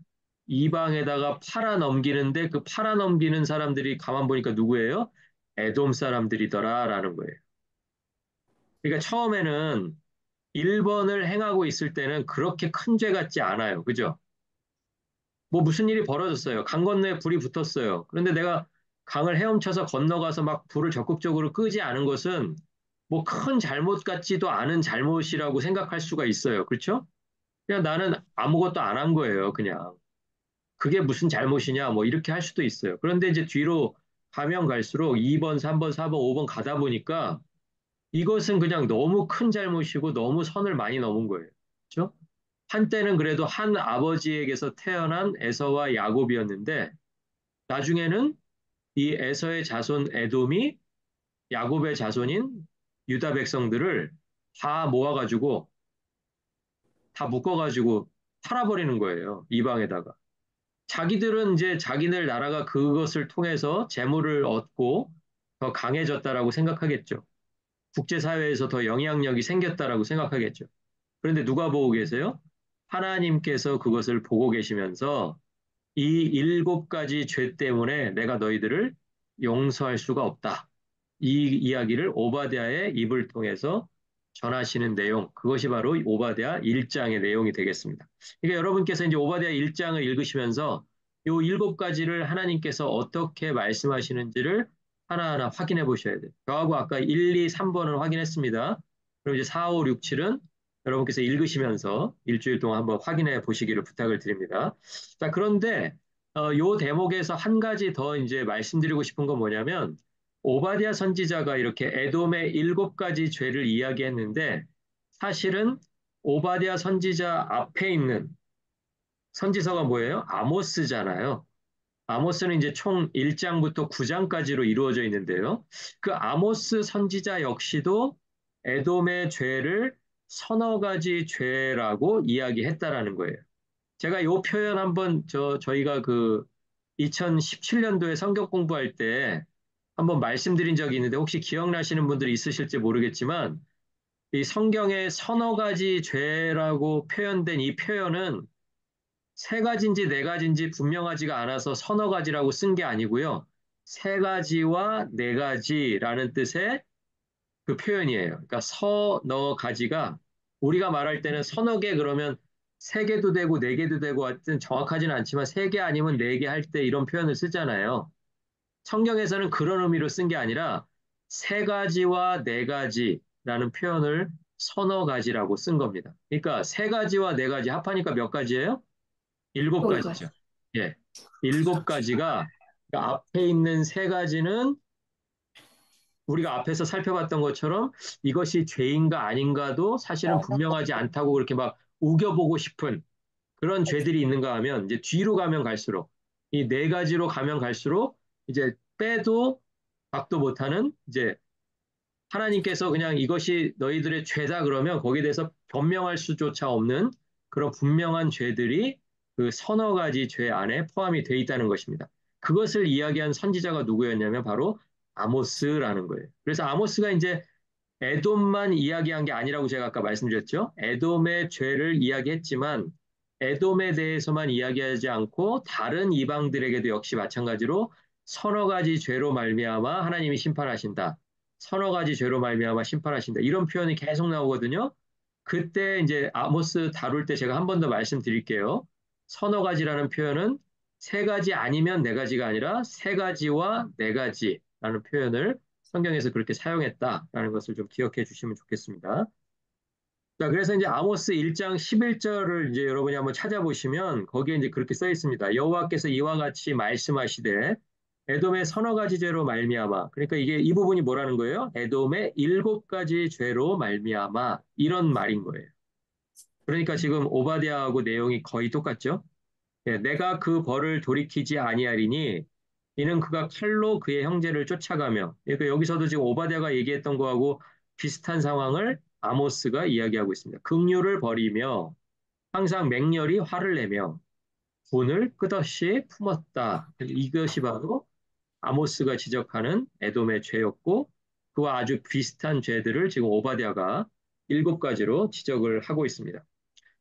이방에다가 팔아 넘기는데 그 팔아 넘기는 사람들이 가만 보니까 누구예요? 에돔 사람들이더라라는 거예요. 그러니까 처음에는 1번을 행하고 있을 때는 그렇게 큰 죄 같지 않아요. 그죠? 뭐 무슨 일이 벌어졌어요. 강 건너에 불이 붙었어요. 그런데 내가 강을 헤엄쳐서 건너가서 막 불을 적극적으로 끄지 않은 것은 뭐 큰 잘못 같지도 않은 잘못이라고 생각할 수가 있어요. 그렇죠? 그냥 나는 아무것도 안 한 거예요. 그냥. 그게 무슨 잘못이냐, 뭐 이렇게 할 수도 있어요. 그런데 이제 뒤로 가면 갈수록 2번, 3번, 4번, 5번 가다 보니까 이것은 그냥 너무 큰 잘못이고 너무 선을 많이 넘은 거예요. 그렇죠? 한때는 그래도 한 아버지에게서 태어난 에서와 야곱이었는데 나중에는 이 에서의 자손 에돔이 야곱의 자손인 유다 백성들을 다 모아가지고 다 묶어가지고 팔아버리는 거예요. 이방에다가. 자기들은 이제 자기들 나라가 그것을 통해서 재물을 얻고 더 강해졌다라고 생각하겠죠. 국제사회에서 더 영향력이 생겼다라고 생각하겠죠. 그런데 누가 보고 계세요? 하나님께서 그것을 보고 계시면서 이 7가지 죄 때문에 내가 너희들을 용서할 수가 없다. 이 이야기를 오바댜의 입을 통해서 전하시는 내용, 그것이 바로 오바댜 1장의 내용이 되겠습니다. 그러니까 여러분께서 이제 오바댜 1장을 읽으시면서 이 7가지를 하나님께서 어떻게 말씀하시는지를 하나하나 확인해 보셔야 돼요. 저하고 아까 1, 2, 3번을 확인했습니다. 그럼 이제 4, 5, 6, 7은 여러분께서 읽으시면서 일주일 동안 한번 확인해 보시기를 부탁을 드립니다. 자, 그런데 요 대목에서 한 가지 더 이제 말씀드리고 싶은 건 뭐냐면 오바댜 선지자가 이렇게 에돔의 7가지 죄를 이야기했는데 사실은 오바댜 선지자 앞에 있는 선지서가 뭐예요? 아모스잖아요. 아모스는 이제 총 1장부터 9장까지로 이루어져 있는데요. 그 아모스 선지자 역시도 에돔의 죄를 서너 가지 죄라고 이야기했다라는 거예요. 제가 이 표현 한번 저희가 그 2017년도에 성경 공부할 때 한번 말씀드린 적이 있는데 혹시 기억나시는 분들이 있으실지 모르겠지만 이 성경에 서너 가지 죄라고 표현된 이 표현은 세 가지인지 네 가지인지 분명하지가 않아서 서너 가지라고 쓴 게 아니고요. 세 가지와 네 가지라는 뜻의 그 표현이에요. 그러니까 서너 가지가 우리가 말할 때는 서너 개 그러면 세 개도 되고 네 개도 되고 하여튼 정확하지는 않지만 세 개 아니면 네 개 할 때 이런 표현을 쓰잖아요. 성경에서는 그런 의미로 쓴 게 아니라 세 가지와 네 가지라는 표현을 서너 가지라고 쓴 겁니다. 그러니까 세 가지와 네 가지 합하니까 몇 가지예요? 일곱 여기까지. 가지죠. 예. 7가지가 그러니까 앞에 있는 세 가지는 우리가 앞에서 살펴봤던 것처럼 이것이 죄인가 아닌가도 사실은 분명하지 않다고 그렇게 막 우겨보고 싶은 그런 죄들이 있는가 하면 이제 뒤로 가면 갈수록 이 네 가지로 가면 갈수록 이제 빼도 박도 못하는 이제 하나님께서 그냥 이것이 너희들의 죄다 그러면 거기에 대해서 변명할 수조차 없는 그런 분명한 죄들이 그 서너 가지 죄 안에 포함이 돼 있다는 것입니다. 그것을 이야기한 선지자가 누구였냐면 바로 아모스라는 거예요. 그래서 아모스가 이제 에돔만 이야기한 게 아니라고 제가 아까 말씀드렸죠. 에돔의 죄를 이야기했지만 에돔에 대해서만 이야기하지 않고 다른 이방들에게도 역시 마찬가지로 서너 가지 죄로 말미암아 하나님이 심판하신다. 서너 가지 죄로 말미암아 심판하신다. 이런 표현이 계속 나오거든요. 그때 이제 아모스 다룰 때 제가 한 번 더 말씀드릴게요. 서너 가지라는 표현은 세 가지 아니면 네 가지가 아니라 세 가지와 네 가지라는 표현을 성경에서 그렇게 사용했다라는 것을 좀 기억해 주시면 좋겠습니다. 자, 그래서 이제 아모스 1장 11절을 이제 여러분이 한번 찾아보시면 거기에 이제 그렇게 써 있습니다. 여호와께서 이와 같이 말씀하시되 에돔의 서너 가지 죄로 말미암아. 그러니까 이게 이 부분이 뭐라는 거예요? 에돔의 일곱 가지 죄로 말미암아. 이런 말인 거예요. 그러니까 지금 오바댜하고 내용이 거의 똑같죠? 예, 내가 그 벌을 돌이키지 아니하리니 이는 그가 칼로 그의 형제를 쫓아가며 그러니까 여기서도 지금 오바댜가 얘기했던 거하고 비슷한 상황을 아모스가 이야기하고 있습니다. 긍휼을 버리며 항상 맹렬히 화를 내며 분을 끝없이 품었다. 이것이 바로 아모스가 지적하는 에돔의 죄였고 그와 아주 비슷한 죄들을 지금 오바댜가 일곱 가지로 지적을 하고 있습니다.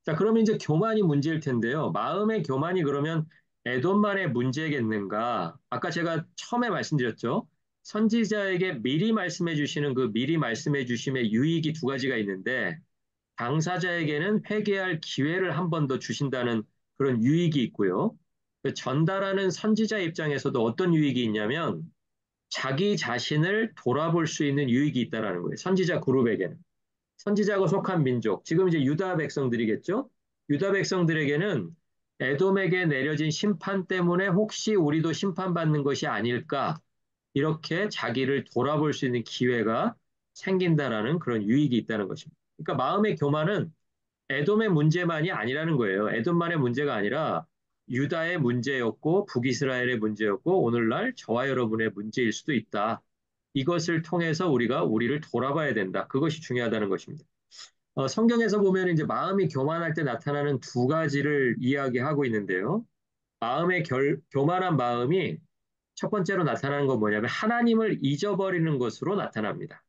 자, 그러면 이제 교만이 문제일 텐데요. 마음의 교만이 그러면 애돈만의 문제겠는가? 아까 제가 처음에 말씀드렸죠. 선지자에게 미리 말씀해 주시는 그 미리 말씀해 주심의 유익이 두 가지가 있는데 당사자에게는 회개할 기회를 한 번 더 주신다는 그런 유익이 있고요. 그 전달하는 선지자 입장에서도 어떤 유익이 있냐면 자기 자신을 돌아볼 수 있는 유익이 있다라는 거예요. 선지자 그룹에게는. 선지자가 속한 민족, 지금 이제 유다 백성들이겠죠? 유다 백성들에게는 에돔에게 내려진 심판 때문에 혹시 우리도 심판받는 것이 아닐까? 이렇게 자기를 돌아볼 수 있는 기회가 생긴다라는 그런 유익이 있다는 것입니다. 그러니까 마음의 교만은 에돔의 문제만이 아니라는 거예요. 에돔만의 문제가 아니라 유다의 문제였고 북이스라엘의 문제였고 오늘날 저와 여러분의 문제일 수도 있다. 이것을 통해서 우리가 우리를 돌아봐야 된다. 그것이 중요하다는 것입니다. 성경에서 보면 이제 마음이 교만할 때 나타나는 두 가지를 이야기하고 있는데요. 교만한 마음이 첫 번째로 나타나는 건 뭐냐면 하나님을 잊어버리는 것으로 나타납니다.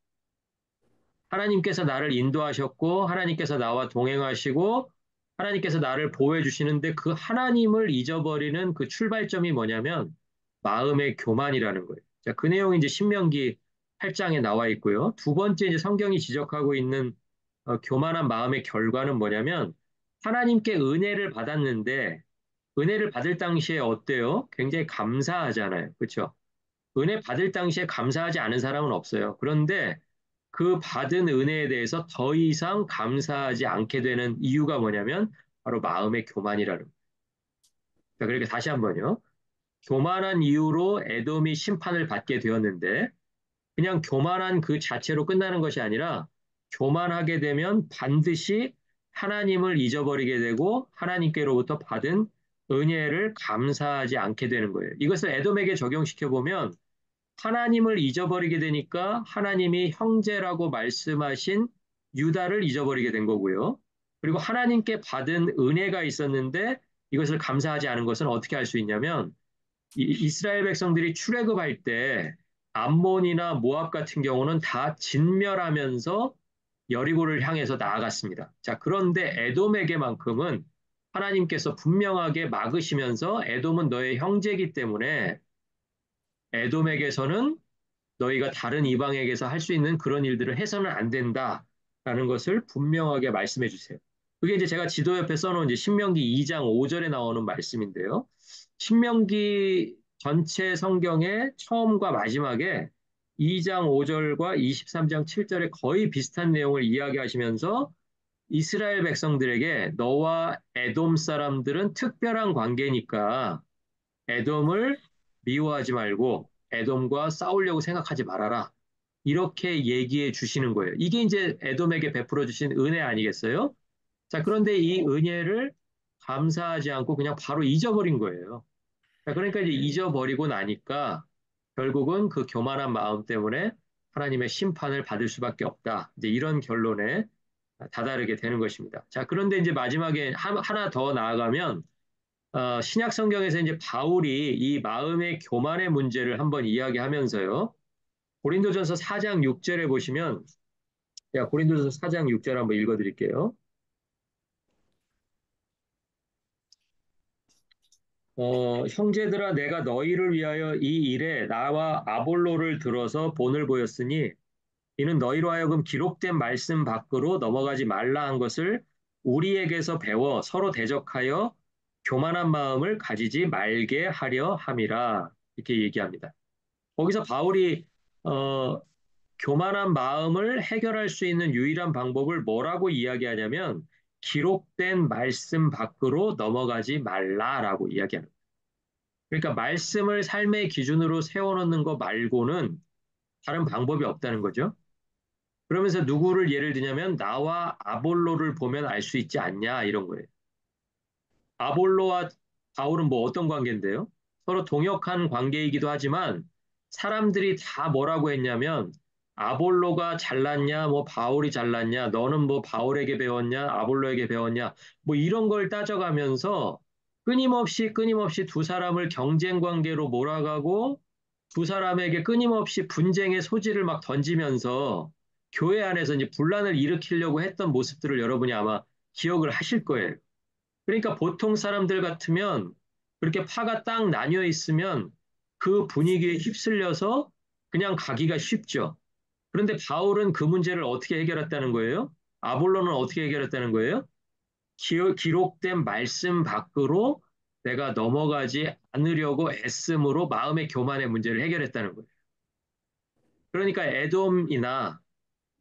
하나님께서 나를 인도하셨고 하나님께서 나와 동행하시고 하나님께서 나를 보호해 주시는데 그 하나님을 잊어버리는 그 출발점이 뭐냐면 마음의 교만이라는 거예요. 자, 그 내용이 이제 신명기 8장에 나와 있고요. 두 번째 이제 성경이 지적하고 있는 교만한 마음의 결과는 뭐냐면 하나님께 은혜를 받았는데 은혜를 받을 당시에 어때요? 굉장히 감사하잖아요. 그렇죠? 은혜 받을 당시에 감사하지 않은 사람은 없어요. 그런데 그 받은 은혜에 대해서 더 이상 감사하지 않게 되는 이유가 뭐냐면 바로 마음의 교만이라는 거예요. 그러니까 다시 한번요. 교만한 이유로 에돔이 심판을 받게 되었는데 그냥 교만한 그 자체로 끝나는 것이 아니라 교만하게 되면 반드시 하나님을 잊어버리게 되고 하나님께로부터 받은 은혜를 감사하지 않게 되는 거예요. 이것을 에돔에게 적용시켜 보면 하나님을 잊어버리게 되니까 하나님이 형제라고 말씀하신 유다를 잊어버리게 된 거고요. 그리고 하나님께 받은 은혜가 있었는데 이것을 감사하지 않은 것은 어떻게 할 수 있냐면 이스라엘 백성들이 출애굽할 때 암몬이나 모압 같은 경우는 다 진멸하면서 여리고를 향해서 나아갔습니다. 자, 그런데 에돔에게만큼은 하나님께서 분명하게 막으시면서 에돔은 너의 형제이기 때문에 에돔에게서는 너희가 다른 이방에게서 할 수 있는 그런 일들을 해서는 안 된다라는 것을 분명하게 말씀해 주세요. 그게 이제 제가 지도 옆에 써놓은 이제 신명기 2장 5절에 나오는 말씀인데요. 신명기 전체 성경의 처음과 마지막에 2장 5절과 23장 7절에 거의 비슷한 내용을 이야기하시면서 이스라엘 백성들에게 너와 에돔 사람들은 특별한 관계니까 에돔을 미워하지 말고 에돔과 싸우려고 생각하지 말아라. 이렇게 얘기해 주시는 거예요. 이게 이제 에돔에게 베풀어 주신 은혜 아니겠어요? 자, 그런데 이 은혜를 감사하지 않고 그냥 바로 잊어버린 거예요. 자, 그러니까 이제 잊어버리고 나니까 결국은 그 교만한 마음 때문에 하나님의 심판을 받을 수밖에 없다. 이제 이런 결론에 다다르게 되는 것입니다. 자, 그런데 이제 마지막에 하나 더 나아가면 신약 성경에서 이제 바울이 이 마음의 교만의 문제를 한번 이야기하면서요. 고린도전서 4장 6절에 보시면 고린도전서 4장 6절 한번 읽어드릴게요. 형제들아 내가 너희를 위하여 이 일에 나와 아볼로를 들어서 본을 보였으니 이는 너희로 하여금 기록된 말씀 밖으로 넘어가지 말라 한 것을 우리에게서 배워 서로 대적하여 교만한 마음을 가지지 말게 하려 함이라 이렇게 얘기합니다. 거기서 바울이 어, 교만한 마음을 해결할 수 있는 유일한 방법을 뭐라고 이야기하냐면 기록된 말씀 밖으로 넘어가지 말라라고 이야기하는 거예요. 그러니까 말씀을 삶의 기준으로 세워놓는 거 말고는 다른 방법이 없다는 거죠. 그러면서 누구를 예를 들냐면 나와 아볼로를 보면 알 수 있지 않냐 이런 거예요. 아볼로와 바울은 뭐 어떤 관계인데요? 서로 동역한 관계이기도 하지만 사람들이 다 뭐라고 했냐면 아볼로가 잘났냐, 뭐 바울이 잘났냐, 너는 뭐 바울에게 배웠냐, 아볼로에게 배웠냐, 뭐 이런 걸 따져가면서 끊임없이 두 사람을 경쟁 관계로 몰아가고 두 사람에게 끊임없이 분쟁의 소지를 막 던지면서 교회 안에서 이제 분란을 일으키려고 했던 모습들을 여러분이 아마 기억을 하실 거예요. 그러니까 보통 사람들 같으면 그렇게 파가 딱 나뉘어 있으면 그 분위기에 휩쓸려서 그냥 가기가 쉽죠. 그런데 바울은 그 문제를 어떻게 해결했다는 거예요? 아볼로는 어떻게 해결했다는 거예요? 기록된 말씀 밖으로 내가 넘어가지 않으려고 애씀으로 마음의 교만의 문제를 해결했다는 거예요. 그러니까 에돔이나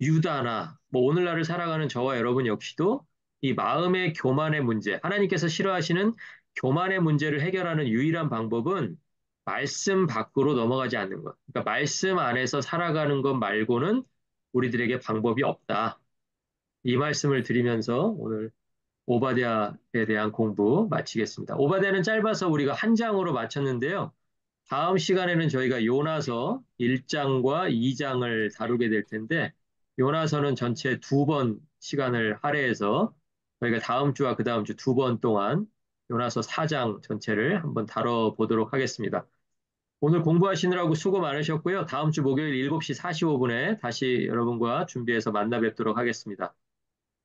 유다나 뭐 오늘날을 살아가는 저와 여러분 역시도 이 마음의 교만의 문제, 하나님께서 싫어하시는 교만의 문제를 해결하는 유일한 방법은 말씀 밖으로 넘어가지 않는 것. 그러니까 말씀 안에서 살아가는 것 말고는 우리들에게 방법이 없다. 이 말씀을 드리면서 오늘 오바댜에 대한 공부 마치겠습니다. 오바댜는 짧아서 우리가 한 장으로 마쳤는데요. 다음 시간에는 저희가 요나서 1장과 2장을 다루게 될 텐데, 요나서는 전체 두 번 시간을 할애해서 저희가 다음 주와 그 다음 주 두 번 동안 요나서 4장 전체를 한번 다뤄보도록 하겠습니다. 오늘 공부하시느라고 수고 많으셨고요. 다음 주 목요일 7시 45분에 다시 여러분과 준비해서 만나 뵙도록 하겠습니다.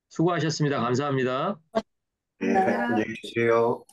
수고하셨습니다. 감사합니다. 네, 안녕히 계세요.